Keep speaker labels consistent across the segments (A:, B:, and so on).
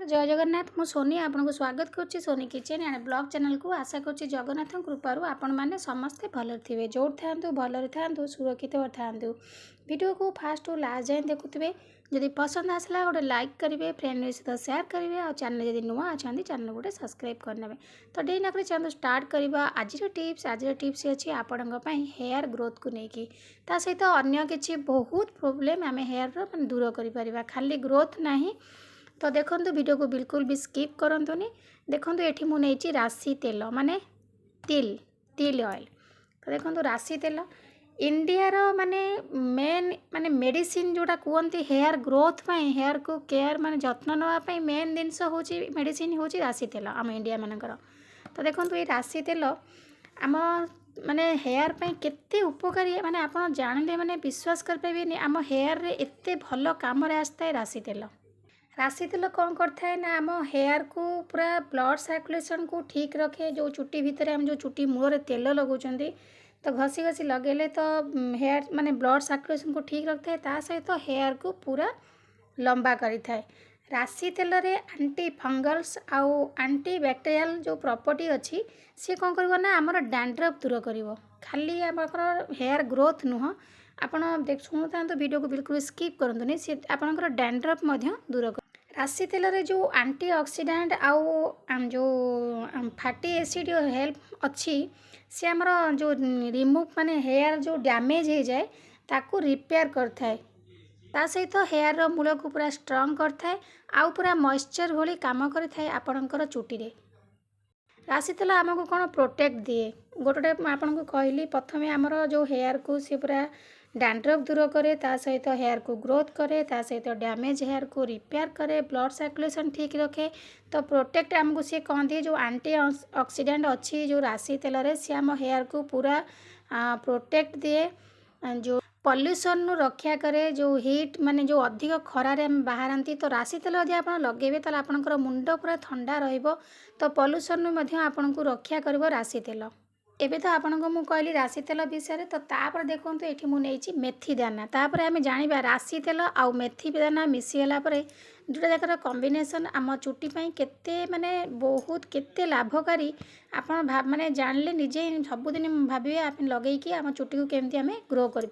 A: जय जगन्नाथ मु सोनी आपन को स्वागत करुच्ची Soni kitchen and blog channel को आशा करुच्ची जगन्नाथ कृपारू आपण मैंने समस्ते भल थे जो था भल था सुरक्षित था वीडियो को फास्ट टू लास्ट जाए देखुवे जदि पसंद आसला गोटे लाइक करेंगे फ्रेंड सहित सेयार करेंगे और चैनल जब नुआ अच्छा चैनल गोटे सब्सक्राइब करने तो डे ना चलते स्टार्ट करवा आज टिप्स अच्छी आपण हेयर ग्रोथ को लेकिन ता सहित अन्य किसी बहुत प्रोब्लेम आम हेयर रो दूर कर खाली ग्रोथ ना तो देखो वीडियो को बिल्कुल भी स्किप करंतुनी देखो ये मुझे राशि तेल माने तिल तिल ऑयल तो देखो राशि तेल इंडिया रो माने मेन माने मेडिसिन जोटा कहते हेयर ग्रोथ पाई हेयर को केयर माने जत्न नापी मेन जिनस हूँ मेडिसिन हूँ राशि तेल आम इंडिया मानकर तो देखो ये राशि तेल आम माने हेयर पे केते उपकारी माने आप जानले माने विश्वास कर पाइबेनी आम हेयर रे एते भल काम आसता है राशि तेल कौन करता है ना आम हेयर को पूरा ब्लड सर्कुलेशन को ठीक रखे जो चुट्टी भितर आम जो चुट्टी मूल तेल लगाउछंती तो घसी घसी लगेले तो हेयर माने ब्लड सर्कुलेशन को ठीक रखता है ता सहित तो हेयर को पूरा लंबा करी थाए राशि तेल रे एंटी फंगल्स आउ एंटी बैक्टेरियल जो प्रॉपर्टी अच्छी सी कौन कर ना आमर डैंड्रफ दूर कर खाली आम हेयर ग्रोथ नुह आपड़ देख शुणुता वीडियो को बिल्कुल स्किप करंतुनी सी आपनकर डैंड्रफ दूर कर राशि तेल रे जो एंटी ऑक्सीडेंट आउ जो फैटी एसिड हेल्प अच्छी सी आमर जो रिमूव माने हेयर जो डैमेज हो जाए ताकू रिपेयर करथाए ता सहित तो हेयर रो मूल को पूरा स्ट्रॉन्ग करथाए आउ पूरा मॉइस्चर भली काम करथाए आपणकर चुटी रे राशि तेल आमको कौन प्रोटेक्ट दिए गोटे आपको कहली प्रथम आमर जो हेयर को सी पूरा डैंड्रफ दूर करे ता सहित हेयर को ग्रोथ करे ता सहित डैमेज हेयर को रिपेयर करे ब्लड सर्कुलेशन ठीक रखे तो प्रोटेक्ट आमको सी कहती जो एंटी ऑक्सीडेंट अच्छी जो राशि तेल रे सी आम हेयर को पूरा प्रोटेक्ट दिए जो पॉल्यूशन रक्षा करे जो हीट माने जो अधिक खरारे बाहरती तो राशि तेल यदि आप लगे तो आपंकर मुंड पूरा ठंडा रहिबो तो पॉल्यूशन आपन को रक्षा कर राशि तेल एबे तो आपन को मु कहली राशि तेल विषय तो तापर देखो ये मुझे मेथी दाना तापर आम जाना राशि तेल आउ मेथी दाना मिसीगला दुटा जाकर कॉम्बिनेशन आम चुटी केते माने बहुत केते लाभकारी आपन माने जानले निजे सबुदिन भाविए आप लगे आम चुटी को केमती आम ग्रो कर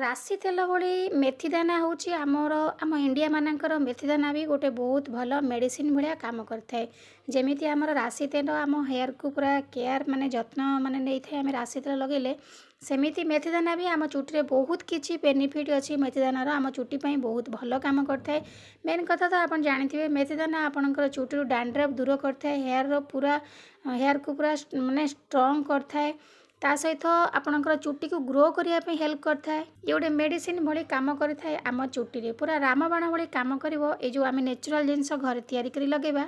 A: राशि तेल भली मेथी दाना हूँ आम इंडिया मानकर मेथी दाना भी गोटे बहुत भल मेडिसिन भाया काम करथाए जेमिति आमर राशि तेल आम हेयर को पूरा केयर माने जत्न माने नहीं थाए आम राशि तेल लगेले सेमिति मेथी दाना भी आम चुटी बहुत किसी बेनिफिट अच्छी मेथी दानार आम चुटी बहुत भल काम करथाए मेन कथा तो आप जानते मेथी दाना आपंकर चुटी डैंड्रफ दूर करथाए हेयर पूरा हेयर को पूरा माने स्ट्रॉन्ग करथाए ता सहित आपणकर चुटी को ग्रो करने हेल्प करता है ये गोटे मेडिसिन भली काम करता है आम चुटी रे पूरा रामबाण भली काम करिवो ए जो आम नेचुरल जिनस घर तैयारी करी लगेबा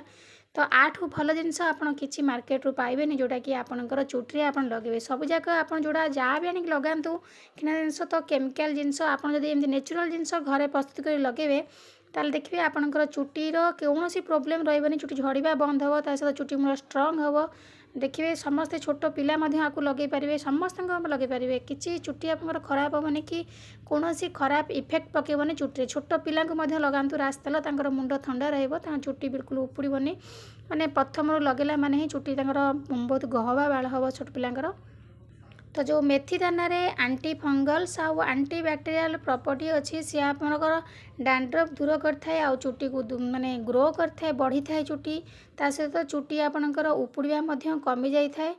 A: तो आठू भल जिनस आपन किछि मार्केट रू पाइबेनी जोटा कि आपणकर चुटी रे आपन लगेबे सब जाक आपन जोड़ा जहाँ भी आनिक लगातु किना जिनस तो केमिकल जिनस आपन जदि एमती नेचुरल जिनस घरे प्रस्तुत कर लगेबे ताल देखिए आपणकर चुटीर कौन प्रोब्लेम रही चुटी झड़वा बंद हम ता सहित चुटी मूल स्ट्रॉन्ग हम देखिए समस्ते छोट पिला आपको लगे पारे समस्त लगे पारे किसी चुटी आप खराब हेनी कि कौन खराब इफेक्ट पकेबनी चुटी छोट पिला लगातु राशि तेल मुंड ठंडा रुटी बिल्कुल उपुड़बनी माने प्रथम लगेला माने ही चुटी बहुत गहवा बाल हम छोट पिलांकर तो जो मेथी दाना रे एंटी फंगल्स आउ एंटी बैक्टेरियल प्रॉपर्टी अच्छी सी आपनकर डैंड्रफ दूर करथाए आउ चुटी को माने ग्रो करथाए बढ़ी थाए चुटी ता सहित चुटी आपनकर उपुड़िया मध्य कमी जाई थाए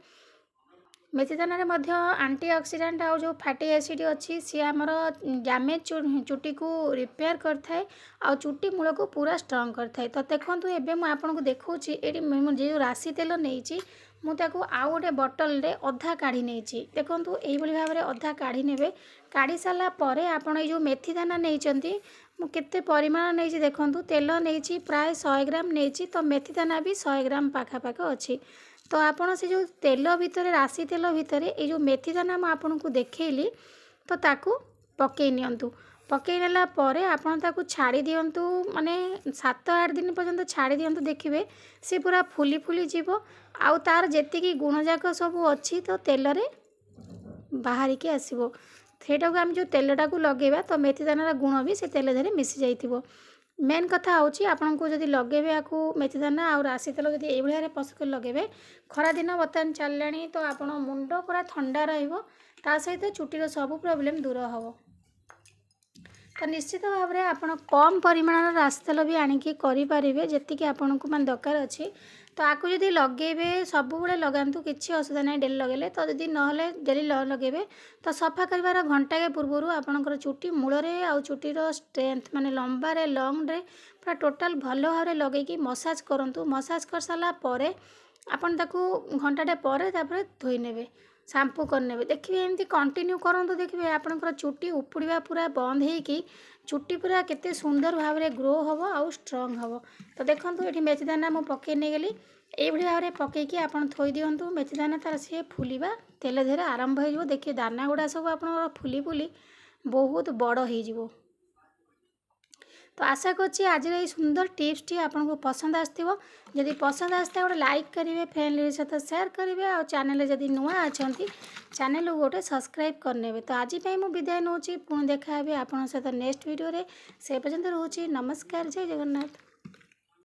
A: मेथी दाना रे मध्य एंटी ऑक्सीडेंट आउ जो फैटी एसिड अच्छी सी आमर डैमेज चुटी को रिपेयर करथाए आउ चुटी मूल को पूरा स्ट्रॉन्ग करथाए तो देखंतु एबे मु आपन को देखौची एडी जो राशि तेल नेइची मुझे आउ गोटे बटल रे अधा काढ़ी नहीं देखूँ यही भाव में अधा काढ़ी ने काढ़ी सारा पर आपड़ जो मेथी दाना नहीं मुझे परिमाण नहीं देखूँ तेल नहीं प्राय 100 ग्राम नहीं तो मेथी दाना भी 100 ग्राम पाखापाख अच्छी तो आपड़ से जो तेल भितर राशि तेल भितर ये जो मेथी दाना मुझे देखली तो ताकू पकई नियंतु पकई नेला परे आपण ताकू छाड़ी दियंतु माने 7-8 दिन पर्यंत छाड़ी दियंतु देखिबे से पूरा फुली फुली जीवो आउ तार जेतिकी गुण जाक सब अच्छी तो तेल रे बाहरी के आसीबो सेटा को हम जो तेलटा को लगेबा तो मेथी दानार गुण भी से तेल धरे मिसी जाइथिबो मेन कथा होची आपनको जदि लगेबे याकू मेथीदाना और राशि तेल जदि एई भलिया पसक लगेबे खरा दिन बर्तमान चललानी तो आपण मुंड पूरा ठंडा रहिबो ता सहित चुटीर सब प्रॉब्लम दूर हबो। तो निश्चित भाव में आप कम परिमाण राशि तेल भी आणिकी करें जी आपको मान दरकार अच्छी तो आपको जब लगे सब बड़े लगातु किसी असुविधा ना डेली लगे तो जब ना डेली लगे तो सफा कर घंटा पूर्व आपंकर चुटी मूलरे आ चुटीर स्ट्रेंथ माने लंबारे लंगरे पूरा टोटाल भल भाव लगे मसाज करूँ मसाज कर सारापर आपन ताकू घंटाटे पर धोई ने शैम्पू करने देखिए एमती कंटिन्यू करूँ देखिए आपंकर चुटी उपुड़ा पूरा बंद होगी चुटी पूरा केते सुंदर भाव में ग्रो हम आउ स्ट्रंग हम। तो देखो ये मेथीदाना मुझे पकई नहीं गली ये भाव में पकईकी आप थोई दिंतु मेथीदाना तार सी फुलवा तेल धीरे आरंभ हो देखिए दाना गुड़ा सब आप फुली फुली बहुत बड़ हो। तो आशा करछि आज ये सुंदर टिप्स टी आपको पसंद आसथिबो जदि पसंद आसता गोटे लाइक करेंगे फ्रेंड सहित शेयर करेंगे और चैनल जदि नुआ अच्छा चैनल गोटे सब्सक्राइब करने। तो आज मुझे विदाय नौची पुणी देखा आपन सहित नेक्स्ट वीडियो रे से पर्यंत रोची नमस्कार जय जगन्नाथ।